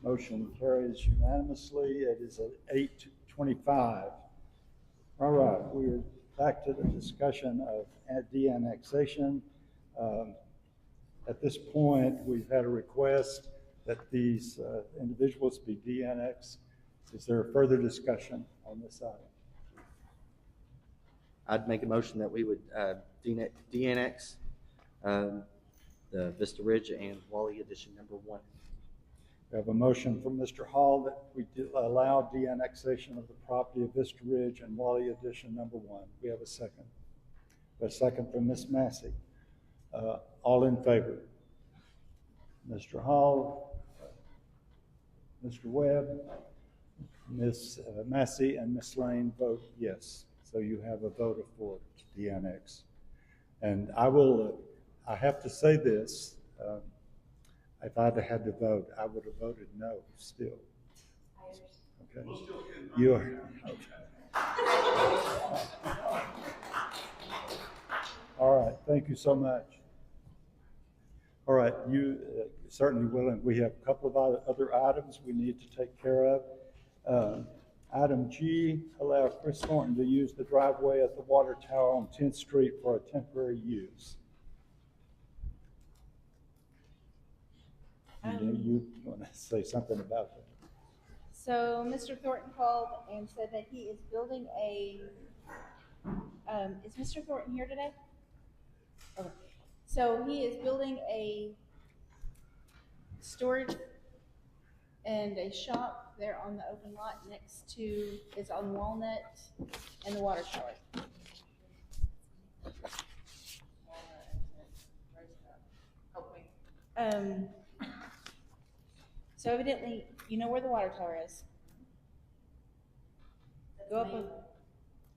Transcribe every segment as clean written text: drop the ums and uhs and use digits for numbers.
Motion carries unanimously. It is at 8:25. All right, we're back to the discussion of de-annexation. At this point, we've had a request that these individuals be de-annexed. Is there a further discussion on this item? I'd make a motion that we would de-annex the Vista Ridge and Wally Addition number 1. We have a motion from Mr. Hall that we allow de-annexation of the property of Vista Ridge and Wally Addition number 1. We have a second. A second from Ms. Massey. All in favor? Mr. Hall, Mr. Webb, Ms. Massey, and Ms. Lane vote yes. So you have a vote for the annex. And I have to say this, if I'd had to vote, I would have voted no still. Okay. You're, okay. All right, thank you so much. All right, you certainly will, and we have a couple of other items we need to take care of. Item G, allow Chris Thornton to use the driveway at the water tower on 10th Street for a temporary use. You want to say something about that? So Mr. Thornton called and said that he is building a, is Mr. Thornton here today? Okay. So he is building a storage and a shop there on the open lot next to, it's on Walnut and the water tower. So evidently, you know where the water tower is. Go up.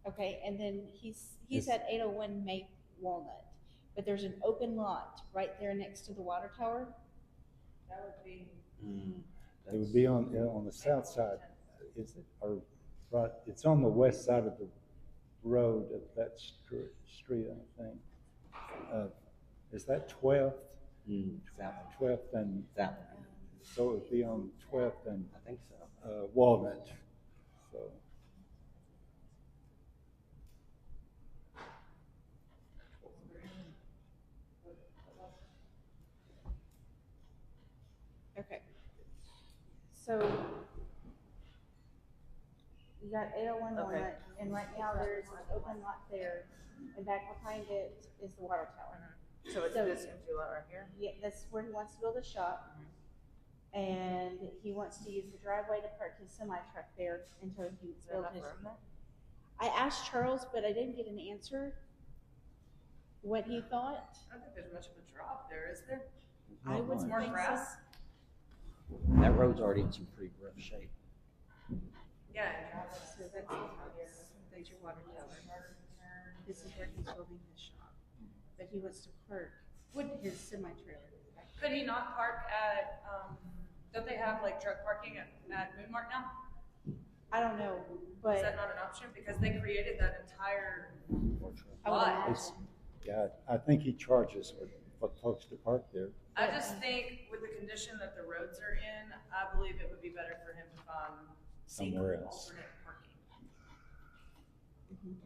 Okay, and then he's at 801 May Walnut, but there's an open lot right there next to the water tower. That would be. It would be on the south side, is it? Or right? It's on the west side of the road of that street, I think. Is that 12th? That 12th and one. So it would be on 12th and I think so. Walnut. So. Okay. So you got 801 Walnut, and right now there's an open lot there, and back behind it is the water tower. So it's this empty lot right here? Yeah, that's where he wants to build a shop. And he wants to use the driveway to park his semi-truck there until he builds his. I asked Charles, but I didn't get an answer what he thought. I don't think there's much of a drop there, is there? I would More think grass? That road's already in some pretty rough shape. Yeah. So that's your water tower. This is where he's building his shop. But he wants to park his semi-trailer. Could he not park at, don't they have like truck parking at Moonmark now? I don't know, but. Is that not an option? Because they created that entire I would lot. imagine. Yeah, I think he charges for folks to park there. I just think with the condition that the roads are in, I believe it would be better for him to seek Somewhere else. alternate parking.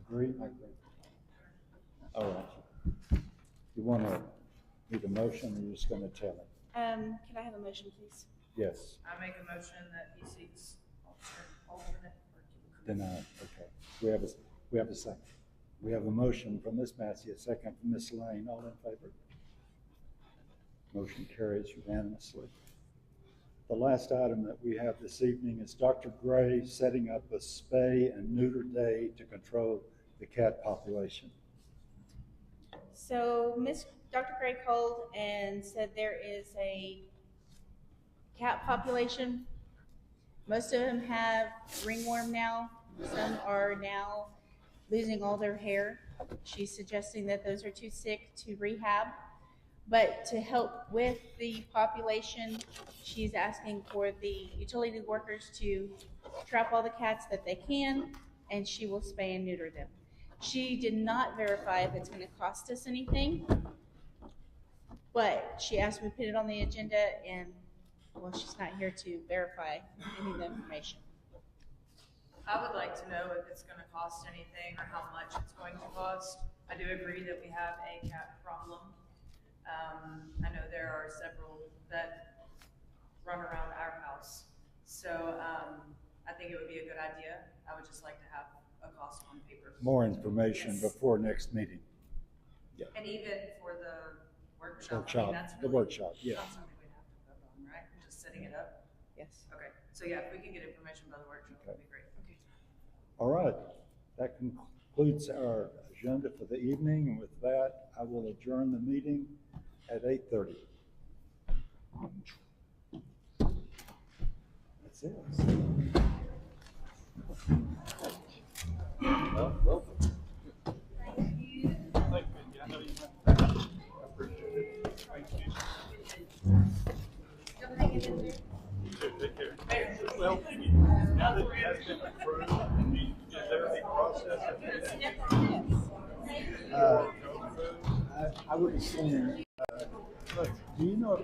Agree? I agree. All right. You want to need a motion, or you're just going to tell him? Can I have a motion, please? Yes. I make a motion that he seeks alternate parking. Denied. Okay. We have a second. We have a motion from Ms. Massey, a second from Ms. Lane. All in favor? Motion carries unanimously. The last item that we have this evening is Dr. Gray setting up a spay and neuter day to control the cat population. So Dr. Gray called and said there is a cat population. Most of them have ringworm now. Some are now losing all their hair. She's suggesting that those are too sick to rehab. But to help with the population, she's asking for the utility workers to trap all the cats that they can, and she will spay and neuter them. She did not verify if it's going to cost us anything, but she asked me to put it on the agenda, and Well, she's not here to verify any of the information. I would like to know if it's gonna cost anything or how much it's going to cost. I do agree that we have a cat problem. I know there are several that run around our house. So, I think it would be a good idea. I would just like to have a cost on paper. More information Yes. before next meeting. And even for the workshop, I Workshop, mean, that's the really workshop, yeah. not something we'd have to vote on, right? Just setting it up? Yes. Okay, so yeah, if we can get information by the workshop, that'd be great. Okay. All right, that concludes our agenda for the evening, and with that, I will adjourn the meeting at 8:30. That's it. Well, now that it has been approved, is everything processed? I would assume, look, do you know